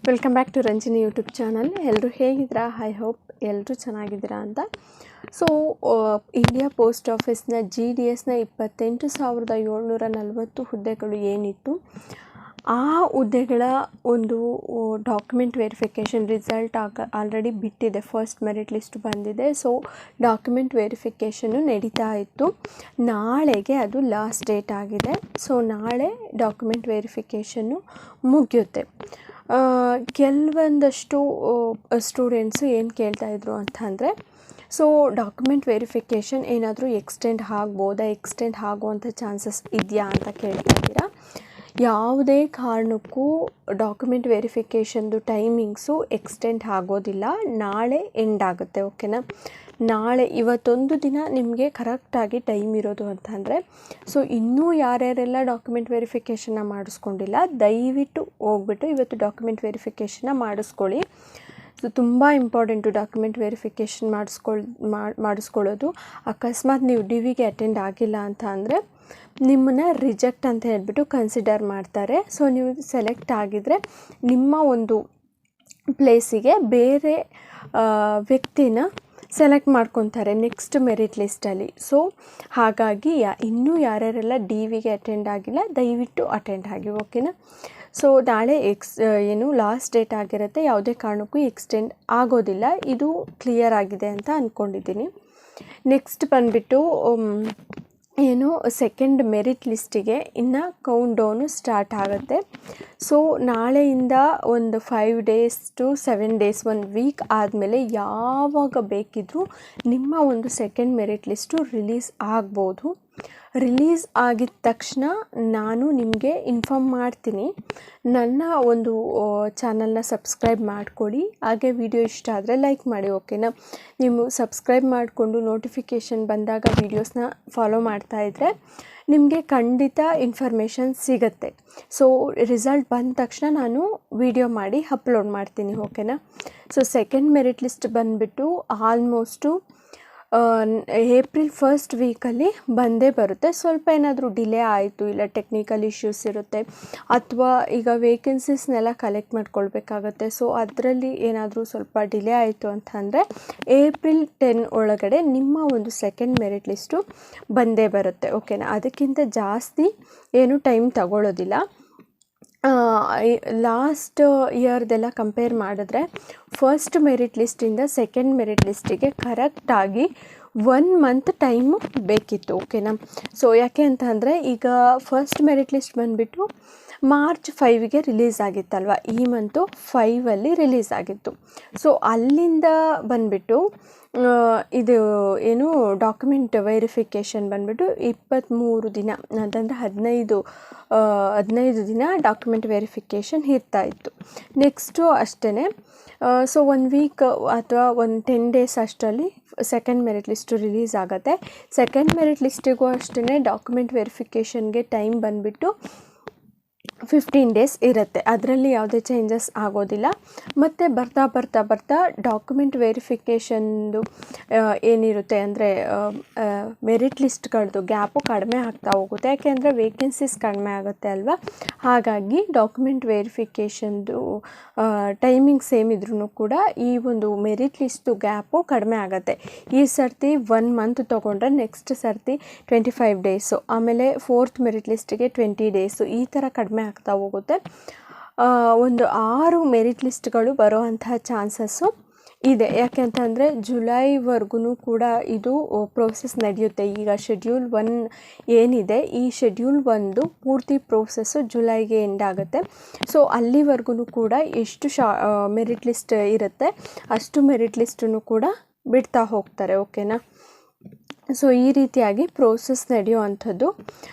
Welcome back to Ranjini YouTube channel. ಎಲ್ಲರೂ ಹೇಗಿದ್ದೀರಾ? I hope ಎಲ್ಲರೂ ಚೆನ್ನಾಗಿದ್ದೀರಾ ಅಂತ. ಸೊ ಇಂಡಿಯಾ ಪೋಸ್ಟ್ ಆಫೀಸ್ನ GDSನ 28,740 ಹುದ್ದೆಗಳು ಏನಿತ್ತು, ಆ ಹುದ್ದೆಗಳ ಒಂದು ಡಾಕ್ಯುಮೆಂಟ್ ವೆರಿಫಿಕೇಷನ್ ರಿಸಲ್ಟ್ ಆಲ್ರೆಡಿ ಬಿಟ್ಟಿದೆ. ಫಸ್ಟ್ ಮೆರಿಟ್ ಲಿಸ್ಟ್ ಬಂದಿದೆ. ಸೊ ಡಾಕ್ಯುಮೆಂಟ್ ವೆರಿಫಿಕೇಷನ್ನು ನಡೀತಾ ಇತ್ತು. ನಾಳೆಗೆ ಅದು ಲಾಸ್ಟ್ ಡೇಟ್ ಆಗಿದೆ. ಸೊ ನಾಳೆ ಡಾಕ್ಯುಮೆಂಟ್ ವೆರಿಫಿಕೇಷನ್ನು ಮುಗಿಯುತ್ತೆ. ಕೆಲವೊಂದಷ್ಟು ಸ್ಟೂಡೆಂಟ್ಸು ಏನು ಕೇಳ್ತಾಯಿದ್ರು ಅಂತಂದರೆ, ಸೊ ಡಾಕ್ಯುಮೆಂಟ್ ವೆರಿಫಿಕೇಷನ್ ಏನಾದರೂ ಎಕ್ಸ್ಟೆಂಡ್ ಆಗ್ಬೋದಾ, ಎಕ್ಸ್ಟೆಂಡ್ ಆಗುವಂಥ ಚಾನ್ಸಸ್ ಇದೆಯಾ ಅಂತ ಕೇಳ್ತಾ ಇದ್ದೀರಾ. ಯಾವುದೇ ಕಾರಣಕ್ಕೂ ಡಾಕ್ಯುಮೆಂಟ್ ವೆರಿಫಿಕೇಷನ್ದು ಟೈಮಿಂಗ್ಸು ಎಕ್ಸ್ಟೆಂಡ್ ಆಗೋದಿಲ್ಲ. ನಾಳೆ ಎಂಡ್ ಆಗುತ್ತೆ. ಓಕೆನಾ? ನಾಳೆ ಇವತ್ತೊಂದು ದಿನ ನಿಮಗೆ ಕರೆಕ್ಟಾಗಿ ಟೈಮ್ ಇರೋದು ಅಂತಂದರೆ, ಸೊ ಇನ್ನೂ ಯಾರ್ಯಾರೆಲ್ಲ ಡಾಕ್ಯುಮೆಂಟ್ ವೆರಿಫಿಕೇಷನ್ನ ಮಾಡಿಸ್ಕೊಂಡಿಲ್ಲ, ದಯವಿಟ್ಟು ಹೋಗ್ಬಿಟ್ಟು ಇವತ್ತು ಡಾಕ್ಯುಮೆಂಟ್ ವೆರಿಫಿಕೇಷನ್ನ ಮಾಡಿಸ್ಕೊಳ್ಳಿ. ಸೊ ತುಂಬ ಇಂಪಾರ್ಟೆಂಟು ಡಾಕ್ಯುಮೆಂಟ್ ವೆರಿಫಿಕೇಷನ್ ಮಾಡಿಸ್ಕೊಳ್ಳೋದು. ಅಕಸ್ಮಾತ್ ನೀವು DVಗೆ ಅಟೆಂಡ್ ಆಗಿಲ್ಲ ಅಂತ ಅಂದರೆ ನಿಮ್ಮನ್ನು ರಿಜೆಕ್ಟ್ ಅಂತ ಹೇಳ್ಬಿಟ್ಟು ಕನ್ಸಿಡರ್ ಮಾಡ್ತಾರೆ. ಸೊ ನೀವು ಸೆಲೆಕ್ಟ್ ಆಗಿದರೆ ನಿಮ್ಮ ಒಂದು ಪ್ಲೇಸಿಗೆ ಬೇರೆ ವ್ಯಕ್ತಿನ ಸೆಲೆಕ್ಟ್ ಮಾಡ್ಕೊತಾರೆ ನೆಕ್ಸ್ಟ್ ಮೆರಿಟ್ ಲಿಸ್ಟಲ್ಲಿ. ಸೊ ಹಾಗಾಗಿ ಇನ್ನೂ ಯಾರ್ಯಾರೆಲ್ಲ DVಗೆ ಅಟೆಂಡ್ ಆಗಿಲ್ಲ, ದಯವಿಟ್ಟು ಅಟೆಂಡ್ ಆಗಿ. ಓಕೆನಾ? ಸೊ ನಾಳೆ ಲಾಸ್ಟ್ ಡೇಟ್ ಆಗಿರುತ್ತೆ. ಯಾವುದೇ ಕಾರಣಕ್ಕೂ ಎಕ್ಸ್ಟೆಂಡ್ ಆಗೋದಿಲ್ಲ. ಇದು ಕ್ಲಿಯರ್ ಆಗಿದೆ ಅಂತ ಅಂದ್ಕೊಂಡಿದ್ದೀನಿ. ನೆಕ್ಸ್ಟ್ ಬಂದುಬಿಟ್ಟು ಸೆಕೆಂಡ್ ಮೆರಿಟ್ ಲಿಸ್ಟಿಗೆ ಇನ್ನು ಕೌಂಟ್ ಡೌನು ಸ್ಟಾರ್ಟ್ ಆಗುತ್ತೆ. ಸೊ ನಾಳೆಯಿಂದ ಒಂದು 5 days to 7 days, 1 week ಆದಮೇಲೆ ಯಾವಾಗ ಬೇಕಿದ್ರೂ ನಿಮ್ಮ ಒಂದು ಸೆಕೆಂಡ್ ಮೆರಿಟ್ ಲಿಸ್ಟು ರಿಲೀಸ್ ಆಗ್ಬೋದು. ರಿಲೀಸ್ ಆಗಿದ ತಕ್ಷಣ ನಾನು ನಿಮಗೆ ಇನ್ಫಾರ್ಮ್ ಮಾಡ್ತೀನಿ. ನನ್ನ ಒಂದು ಚಾನಲ್ನ ಸಬ್ಸ್ಕ್ರೈಬ್ ಮಾಡ್ಕೊಳ್ಳಿ. ಹಾಗೆ ವಿಡಿಯೋ ಇಷ್ಟ ಆದರೆ ಲೈಕ್ ಮಾಡಿ. ಓಕೆನಾ? ನೀವು ಸಬ್ಸ್ಕ್ರೈಬ್ ಮಾಡಿಕೊಂಡು ನೋಟಿಫಿಕೇಷನ್ ಬಂದಾಗ ವೀಡಿಯೋಸ್ನ ಫಾಲೋ ಮಾಡ್ತಾಯಿದ್ರೆ ನಿಮಗೆ ಖಂಡಿತ ಇನ್ಫಾರ್ಮೇಷನ್ ಸಿಗುತ್ತೆ. ಸೊ ರಿಸಲ್ಟ್ ಬಂದ ತಕ್ಷಣ ನಾನು ವಿಡಿಯೋ ಮಾಡಿ ಅಪ್ಲೋಡ್ ಮಾಡ್ತೀನಿ. ಓಕೆನಾ? ಸೊ ಸೆಕೆಂಡ್ ಮೆರಿಟ್ ಲಿಸ್ಟ್ ಬಂದುಬಿಟ್ಟು ಆಲ್ಮೋಸ್ಟು ಏಪ್ರಿಲ್ 1st ವೀಕಲ್ಲಿ ಬಂದೇ ಬರುತ್ತೆ. ಸ್ವಲ್ಪ ಏನಾದರೂ ಡಿಲೇ ಆಯಿತು, ಇಲ್ಲ ಟೆಕ್ನಿಕಲ್ ಇಶ್ಯೂಸ್ ಇರುತ್ತೆ, ಅಥವಾ ಈಗ ವೇಕೆನ್ಸೀಸ್ನೆಲ್ಲ ಕಲೆಕ್ಟ್ ಮಾಡ್ಕೊಳ್ಬೇಕಾಗತ್ತೆ. ಸೊ ಅದರಲ್ಲಿ ಏನಾದರೂ ಸ್ವಲ್ಪ ಡಿಲೇ ಆಯಿತು ಅಂತಂದರೆ ಏಪ್ರಿಲ್ 10 ಒಳಗಡೆ ನಿಮ್ಮ ಒಂದು ಸೆಕೆಂಡ್ ಮೆರಿಟ್ ಲಿಸ್ಟು ಬಂದೇ ಬರುತ್ತೆ. ಓಕೆನಾ? ಅದಕ್ಕಿಂತ ಜಾಸ್ತಿ ಏನು ಟೈಮ್ ತಗೊಳ್ಳೋದಿಲ್ಲ. ಲಾಸ್ಟ್ ಇಯರ್ದೆಲ್ಲ ಕಂಪೇರ್ ಮಾಡಿದ್ರೆ ಫಸ್ಟ್ ಮೆರಿಟ್ ಲಿಸ್ಟಿಂದ ಸೆಕೆಂಡ್ ಮೆರಿಟ್ ಲಿಸ್ಟಿಗೆ ಕರೆಕ್ಟಾಗಿ 1 month ಟೈಮು ಬೇಕಿತ್ತು. ಓಕೆನಾ? ಸೊ ಯಾಕೆ ಅಂತ ಅಂದರೆ, ಈಗ ಫಸ್ಟ್ ಮೆರಿಟ್ ಲಿಸ್ಟ್ ಬಂದುಬಿಟ್ಟು March 5ಗೆ ರಿಲೀಸ್ ಆಗಿತ್ತಲ್ವ, ಈ ಮಂತು 5ಅಲ್ಲಿ ರಿಲೀಸ್ ಆಗಿತ್ತು. ಸೊ ಅಲ್ಲಿಂದ ಬಂದುಬಿಟ್ಟು ಇದು ಡಾಕ್ಯುಮೆಂಟ್ ವೆರಿಫಿಕೇಷನ್ ಬಂದುಬಿಟ್ಟು 23 ದಿನ ಅಂತಂದರೆ 15 ದಿನ ಡಾಕ್ಯುಮೆಂಟ್ ವೆರಿಫಿಕೇಷನ್ ಇರ್ತಾಯಿತ್ತು. ನೆಕ್ಸ್ಟು ಅಷ್ಟೇ. ಸೊ 1 week ಅಥವಾ 10 days ಅಷ್ಟರಲ್ಲಿ ಸೆಕೆಂಡ್ ಮೆರಿಟ್ ಲಿಸ್ಟು ರಿಲೀಸ್ ಆಗುತ್ತೆ. ಸೆಕೆಂಡ್ ಮೆರಿಟ್ ಲಿಸ್ಟಿಗೂ ಅಷ್ಟೇ ಡಾಕ್ಯುಮೆಂಟ್ ವೆರಿಫಿಕೇಷನ್ಗೆ ಟೈಮ್ ಬಂದುಬಿಟ್ಟು 15 days ಇರುತ್ತೆ. ಅದರಲ್ಲಿ ಯಾವುದೇ ಚೇಂಜಸ್ ಆಗೋದಿಲ್ಲ. ಮತ್ತು ಬರ್ತಾ ಡಾಕ್ಯುಮೆಂಟ್ ವೆರಿಫಿಕೇಷನ್ದು ಏನಿರುತ್ತೆ ಅಂದರೆ ಮೆರಿಟ್ ಲಿಸ್ಟ್ಗಳದ್ದು ಗ್ಯಾಪು ಕಡಿಮೆ ಆಗ್ತಾ ಹೋಗುತ್ತೆ. ಯಾಕೆಂದರೆ ವೇಕೆನ್ಸೀಸ್ ಕಡಿಮೆ ಆಗುತ್ತೆ ಅಲ್ವಾ. ಹಾಗಾಗಿ ಡಾಕ್ಯುಮೆಂಟ್ ವೆರಿಫಿಕೇಷನ್ದು ಟೈಮಿಂಗ್ ಸೇಮ್ ಇದ್ರೂ ಕೂಡ ಈ ಒಂದು ಮೆರಿಟ್ ಲಿಸ್ಟು ಗ್ಯಾಪು ಕಡಿಮೆ ಆಗುತ್ತೆ. ಈ ಸರ್ತಿ 1 month ತೊಗೊಂಡ್ರೆ ನೆಕ್ಸ್ಟ್ ಸರ್ತಿ 25 days, ಆಮೇಲೆ 4th ಮೆರಿಟ್ ಲಿಸ್ಟಿಗೆ 20 days, ಈ ಥರ ಕಡಿಮೆ ಆಗ್ತಾ ಹೋಗುತ್ತೆ. ಒಂದು 6 ಮೆರಿಟ್ ಲಿಸ್ಟ್ಗಳು ಬರೋವಂತಹ ಚಾನ್ಸಸ್ಸು ಇದೆ. ಯಾಕೆಂತಂದರೆ ಜುಲೈವರೆಗೂ ಕೂಡ ಇದು ಪ್ರೋಸೆಸ್ ನಡೆಯುತ್ತೆ. ಈಗ ಶೆಡ್ಯೂಲ್ 1 ಏನಿದೆ, ಈ ಶೆಡ್ಯೂಲ್ 1 ಪೂರ್ತಿ ಪ್ರೋಸೆಸ್ಸು ಜುಲೈಗೆ ಎಂಡ್ ಆಗುತ್ತೆ. ಸೊ ಅಲ್ಲಿವರೆಗೂ ಕೂಡ ಎಷ್ಟು ಮೆರಿಟ್ ಲಿಸ್ಟ್ ಇರುತ್ತೆ ಅಷ್ಟು ಮೆರಿಟ್ ಲಿಸ್ಟನ್ನು ಕೂಡ ಬಿಡ್ತಾ ಹೋಗ್ತಾರೆ. ಓಕೆನಾ? ಸೊ ಈ ರೀತಿಯಾಗಿ ಪ್ರೋಸೆಸ್ ನಡೆಯುವಂಥದ್ದು.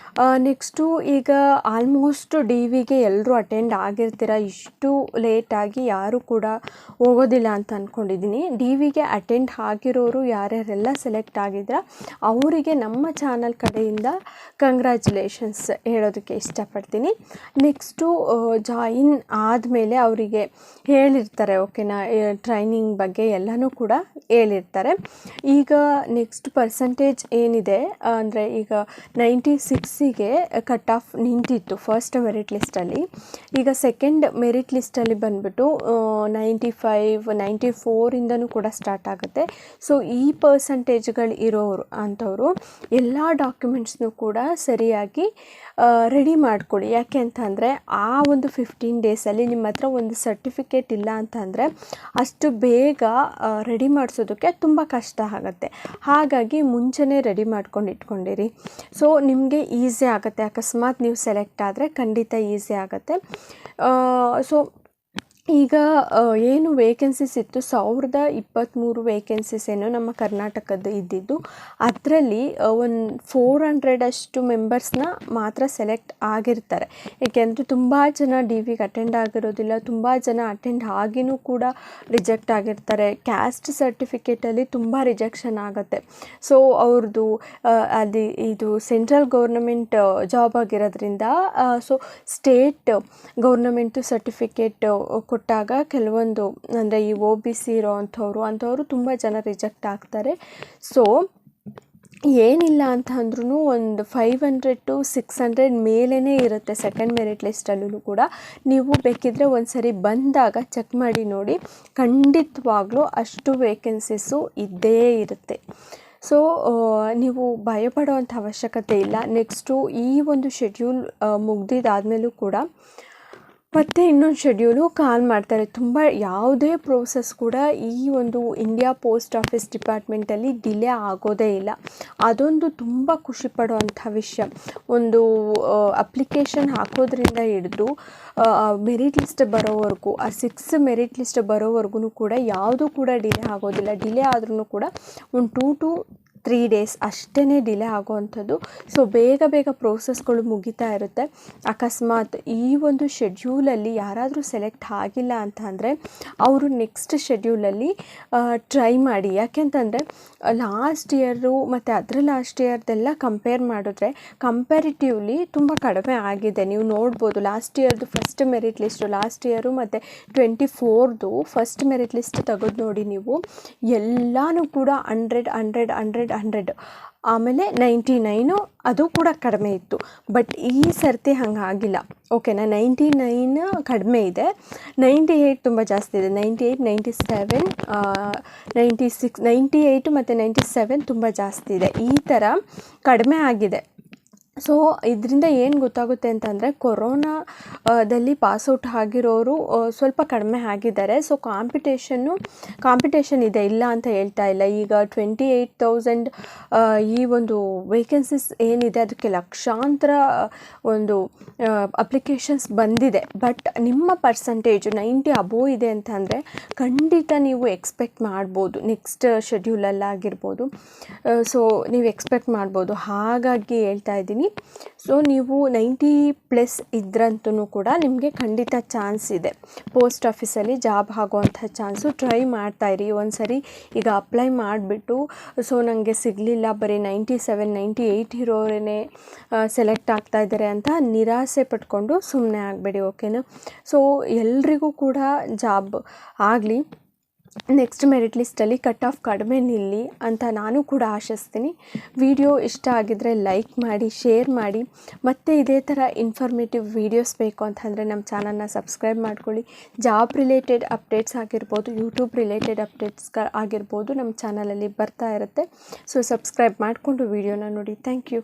ನೆಕ್ಸ್ಟು ಈಗ ಆಲ್ಮೋಸ್ಟ್ DVಗೆ ಎಲ್ಲರೂ ಅಟೆಂಡ್ ಆಗಿರ್ತೀರ. ಇಷ್ಟು ಲೇಟಾಗಿ ಯಾರೂ ಕೂಡ ಹೋಗೋದಿಲ್ಲ ಅಂತ ಅಂದ್ಕೊಂಡಿದ್ದೀನಿ. DVಗೆ ಅಟೆಂಡ್ ಆಗಿರೋರು ಯಾರ್ಯಾರೆಲ್ಲ ಸೆಲೆಕ್ಟ್ ಆಗಿದ್ರ ಅವರಿಗೆ ನಮ್ಮ ಚಾನಲ್ ಕಡೆಯಿಂದ ಕಂಗ್ರ್ಯಾಚುಲೇಷನ್ಸ್ ಹೇಳೋದಕ್ಕೆ ಇಷ್ಟಪಡ್ತೀನಿ. ನೆಕ್ಸ್ಟು ಜಾಯಿನ್ ಆದಮೇಲೆ ಅವರಿಗೆ ಹೇಳಿರ್ತಾರೆ. ಓಕೆನಾ? ಟ್ರೈನಿಂಗ್ ಬಗ್ಗೆ ಎಲ್ಲನೂ ಕೂಡ ಹೇಳಿರ್ತಾರೆ. ಈಗ ನೆಕ್ಸ್ಟ್ ಪರ್ಸೆಂಟೇಜ್ ಪರ್ಸೆಂಟೇಜ್ ಏನಿದೆ ಅಂದರೆ ಈಗ 96ಗೆ ಕಟ್ ಆಫ್ ನಿಂತಿತ್ತು ಫಸ್ಟ್ ಮೆರಿಟ್ ಲಿಸ್ಟಲ್ಲಿ. ಈಗ ಸೆಕೆಂಡ್ ಮೆರಿಟ್ ಲಿಸ್ಟಲ್ಲಿ ಬಂದುಬಿಟ್ಟು 95 94ಇಂದನೂ ಕೂಡ ಸ್ಟಾರ್ಟ್ ಆಗುತ್ತೆ. ಸೊ ಈ ಪರ್ಸಂಟೇಜ್ಗಳು ಇರೋರು ಅಂಥವರು ಎಲ್ಲ ಡಾಕ್ಯುಮೆಂಟ್ಸ್ನೂ ಕೂಡ ಸರಿಯಾಗಿ ರೆಡಿ ಮಾಡ್ಕೊಳ್ಳಿ. ಯಾಕೆ ಅಂತ ಅಂದರೆ ಆ ಒಂದು 15 ಡೇಸಲ್ಲಿ ನಿಮ್ಮ ಹತ್ರ ಒಂದು ಸರ್ಟಿಫಿಕೇಟ್ ಇಲ್ಲ ಅಂತಂದರೆ ಅಷ್ಟು ಬೇಗ ರೆಡಿ ಮಾಡಿಸೋದಕ್ಕೆ ತುಂಬ ಕಷ್ಟ ಆಗುತ್ತೆ. ಹಾಗಾಗಿ ಮುಂಚೆನೇ ರೆಡಿ ಮಾಡ್ಕೊಂಡು ಇಟ್ಕೊಂಡಿರಿ. ಸೊ ನಿಮಗೆ ಈಸಿ ಆಗುತ್ತೆ. ಅಕಸ್ಮಾತ್ ನೀವು ಸೆಲೆಕ್ಟ್ ಆದರೆ ಖಂಡಿತ ಈಸಿ ಆಗುತ್ತೆ. ಸೊ ಈಗ ಏನು ವೇಕೆನ್ಸೀಸ್ ಇತ್ತು 1023 ವೇಕೆನ್ಸೀಸ್ ಏನು ನಮ್ಮ ಕರ್ನಾಟಕದ್ದು ಇದ್ದಿದ್ದು, ಅದರಲ್ಲಿ ಒಂದು 400 ಅಷ್ಟು ಮೆಂಬರ್ಸ್ನ ಮಾತ್ರ ಸೆಲೆಕ್ಟ್ ಆಗಿರ್ತಾರೆ. ಏಕೆಂದರೆ ತುಂಬ ಜನ DVಗೆ ಅಟೆಂಡ್ ಆಗಿರೋದಿಲ್ಲ, ತುಂಬ ಜನ ಅಟೆಂಡ್ ಆಗಿನೂ ಕೂಡ ರಿಜೆಕ್ಟ್ ಆಗಿರ್ತಾರೆ. ಕ್ಯಾಸ್ಟ್ ಸರ್ಟಿಫಿಕೇಟಲ್ಲಿ ತುಂಬ ರಿಜೆಕ್ಷನ್ ಆಗುತ್ತೆ. ಸೊ ಅವ್ರದ್ದು ಅದು ಇದು ಸೆಂಟ್ರಲ್ ಗೌರ್ನಮೆಂಟ್ ಜಾಬ್ ಆಗಿರೋದ್ರಿಂದ ಸೊ ಸ್ಟೇಟ್ ಗೌರ್ನಮೆಂಟು ಸರ್ಟಿಫಿಕೇಟ್ ಕೊಟ್ಟಾಗ ಕೆಲವೊಂದು ಅಂದರೆ ಈ OBC ಅಂಥವರು ತುಂಬ ಜನ ರಿಜೆಕ್ಟ್ ಆಗ್ತಾರೆ. ಸೊ ಏನಿಲ್ಲ ಅಂತ ಅಂದ್ರೂ ಒಂದು 500 to 600 ಮೇಲೇ ಇರುತ್ತೆ ಸೆಕೆಂಡ್ ಮೆರಿಟ್ ಲಿಸ್ಟಲ್ಲೂ ಕೂಡ. ನೀವು ಬೇಕಿದ್ದರೆ ಒಂದು ಸರಿ ಬಂದಾಗ ಚೆಕ್ ಮಾಡಿ ನೋಡಿ, ಖಂಡಿತವಾಗ್ಲೂ ಅಷ್ಟು ವೇಕೆನ್ಸೀಸು ಇದ್ದೇ ಇರುತ್ತೆ. ಸೊ ನೀವು ಭಯಪಡುವಂಥ ಅವಶ್ಯಕತೆ ಇಲ್ಲ. ನೆಕ್ಸ್ಟು ಈ ಒಂದು ಶೆಡ್ಯೂಲ್ ಮುಗ್ದಿದ್ದಾದಮೇಲೂ ಕೂಡ ಮತ್ತು ಇನ್ನೊಂದು ಶೆಡ್ಯೂಲು ಕಾಲ್ ಮಾಡ್ತಾರೆ. ತುಂಬ ಯಾವುದೇ ಪ್ರೋಸೆಸ್ ಕೂಡ ಈ ಒಂದು ಇಂಡಿಯಾ ಪೋಸ್ಟ್ ಆಫೀಸ್ ಡಿಪಾರ್ಟ್ಮೆಂಟಲ್ಲಿ ಡಿಲೇ ಆಗೋದೇ ಇಲ್ಲ. ಅದೊಂದು ತುಂಬ ಖುಷಿ ಪಡುವಂಥ ವಿಷಯ. ಒಂದು ಅಪ್ಲಿಕೇಶನ್ ಹಾಕೋದ್ರಿಂದ ಹಿಡಿದು ಮೆರಿಟ್ ಲಿಸ್ಟ್ ಬರೋವರೆಗೂ, ಆ 6 ಮೆರಿಟ್ ಲಿಸ್ಟ್ ಬರೋವರೆಗೂ ಕೂಡ ಯಾವುದೂ ಕೂಡ ಡಿಲೇ ಆಗೋದಿಲ್ಲ. ಡಿಲೇ ಆದ್ರೂ ಕೂಡ ಒಂದು 2 to 3 days ಅಷ್ಟೇ ಡಿಲೇ ಆಗೋವಂಥದ್ದು. ಸೊ ಬೇಗ ಪ್ರೋಸೆಸ್ಗಳು ಮುಗಿತಾ ಇರುತ್ತೆ. ಅಕಸ್ಮಾತ್ ಈ ಒಂದು ಶೆಡ್ಯೂಲಲ್ಲಿ ಯಾರಾದರೂ ಸೆಲೆಕ್ಟ್ ಆಗಿಲ್ಲ ಅಂತ ಅಂದರೆ ಅವರು ನೆಕ್ಸ್ಟ್ ಶೆಡ್ಯೂಲಲ್ಲಿ ಟ್ರೈ ಮಾಡಿ. ಯಾಕೆಂತಂದರೆ ಲಾಸ್ಟ್ ಇಯರು ಮತ್ತು ಅದರ ಲಾಸ್ಟ್ ಇಯರ್ದೆಲ್ಲ ಕಂಪೇರ್ ಮಾಡಿದ್ರೆ ಕಂಪ್ಯಾರಿಟಿವ್ಲಿ ತುಂಬ ಕಡಿಮೆ ಆಗಿದೆ. ನೀವು ನೋಡ್ಬೋದು ಲಾಸ್ಟ್ ಇಯರ್ದು first merit list, last year ಮತ್ತು 24ದು ಫಸ್ಟ್ ಮೆರಿಟ್ ಲಿಸ್ಟ್ ತೆಗೆದು ನೋಡಿ ನೀವು, ಎಲ್ಲನೂ ಕೂಡ 100 ಆಮೇಲೆ 99 ಅದು ಕೂಡ ಕಡಿಮೆ ಇತ್ತು. ಬಟ್ ಈ ಸರ್ತಿ ಹಂಗಾಗಿಲ್ಲ. ಓಕೆನಾ, 99 ಕಡಿಮೆ ಇದೆ, 98 ತುಂಬ ಜಾಸ್ತಿ ಇದೆ. 98, 97, 96, 98 ಮತ್ತು 97 ತುಂಬ ಜಾಸ್ತಿ ಇದೆ. ಈ ಥರ ಕಡಿಮೆ ಆಗಿದೆ. ಸೊ ಇದರಿಂದ ಏನು ಗೊತ್ತಾಗುತ್ತೆ ಅಂತಂದರೆ ಕೊರೋನಾದಲ್ಲಿ ಪಾಸ್ಔಟ್ ಆಗಿರೋರು ಸ್ವಲ್ಪ ಕಡಿಮೆ ಆಗಿದ್ದಾರೆ. ಸೊ ಕಾಂಪಿಟೇಷನ್ ಇದೆ, ಇಲ್ಲ ಅಂತ ಹೇಳ್ತಾ ಇಲ್ಲ. ಈಗ 28,000 ಈ ಒಂದು ವೇಕೆನ್ಸೀಸ್ ಏನಿದೆ ಅದಕ್ಕೆ ಲಕ್ಷಾಂತರ ಒಂದು ಅಪ್ಲಿಕೇಶನ್ಸ್ ಬಂದಿದೆ. ಬಟ್ ನಿಮ್ಮ ಪರ್ಸಂಟೇಜು 90 ಅಬೋವ್ ಇದೆ ಅಂತಂದರೆ ಖಂಡಿತ ನೀವು ಎಕ್ಸ್ಪೆಕ್ಟ್ ಮಾಡ್ಬೋದು ನೆಕ್ಸ್ಟ್ ಶೆಡ್ಯೂಲಲ್ಲಾಗಿರ್ಬೋದು. ಸೊ ನೀವು ಎಕ್ಸ್ಪೆಕ್ಟ್ ಮಾಡ್ಬೋದು. ಹಾಗಾಗಿ ಹೇಳ್ತಾ ಇದ್ದೀನಿ. ಸೊ ನೀವು 90+ ಇದ್ರಂತೂ ಕೂಡ ನಿಮಗೆ ಖಂಡಿತ ಚಾನ್ಸ್ ಇದೆ ಪೋಸ್ಟ್ ಆಫೀಸಲ್ಲಿ ಜಾಬ್ ಆಗೋವಂಥ ಚಾನ್ಸು. ಟ್ರೈ ಮಾಡ್ತಾಯಿರಿ ಒಂದು ಸರಿ. ಈಗ ಅಪ್ಲೈ ಮಾಡಿಬಿಟ್ಟು ಸೊ ನನಗೆ ಸಿಗಲಿಲ್ಲ, ಬರೀ 97, 98 ಇರೋರೇ ಸೆಲೆಕ್ಟ್ ಆಗ್ತಾಯಿದ್ದಾರೆ ಅಂತ ನಿರಾಸೆ ಪಟ್ಕೊಂಡು ಸುಮ್ಮನೆ ಆಗಬೇಡಿ. ಓಕೆನಾ. ಸೊ ಎಲ್ರಿಗೂ ಕೂಡ ಜಾಬ್ ಆಗಲಿ, ನೆಕ್ಸ್ಟ್ ಮೆರಿಟ್ ಲಿಸ್ಟಲ್ಲಿ ಕಟ್ ಆಫ್ ಕಡಿಮೆ ನಿಲ್ಲಿ ಅಂತ ನಾನು ಕೂಡ ಆಶಿಸ್ತೀನಿ. ವಿಡಿಯೋ ಇಷ್ಟ ಆಗಿದ್ದರೆ ಲೈಕ್ ಮಾಡಿ, ಶೇರ್ ಮಾಡಿ. ಮತ್ತು ಇದೇ ಥರ ಇನ್ಫಾರ್ಮೇಟಿವ್ ವೀಡಿಯೋಸ್ ಬೇಕು ಅಂತಂದರೆ ನಮ್ಮ ಚಾನಲ್ನ ಸಬ್ಸ್ಕ್ರೈಬ್ ಮಾಡ್ಕೊಳ್ಳಿ. ಜಾಬ್ ರಿಲೇಟೆಡ್ ಅಪ್ಡೇಟ್ಸ್ ಆಗಿರ್ಬೋದು, ಯೂಟ್ಯೂಬ್ ರಿಲೇಟೆಡ್ ಅಪ್ಡೇಟ್ಸ್ ಆಗಿರ್ಬೋದು ನಮ್ಮ ಚಾನಲಲ್ಲಿ ಬರ್ತಾ ಇರುತ್ತೆ. ಸೊ ಸಬ್ಸ್ಕ್ರೈಬ್ ಮಾಡಿಕೊಂಡು ವೀಡಿಯೋನ ನೋಡಿ. Thank you.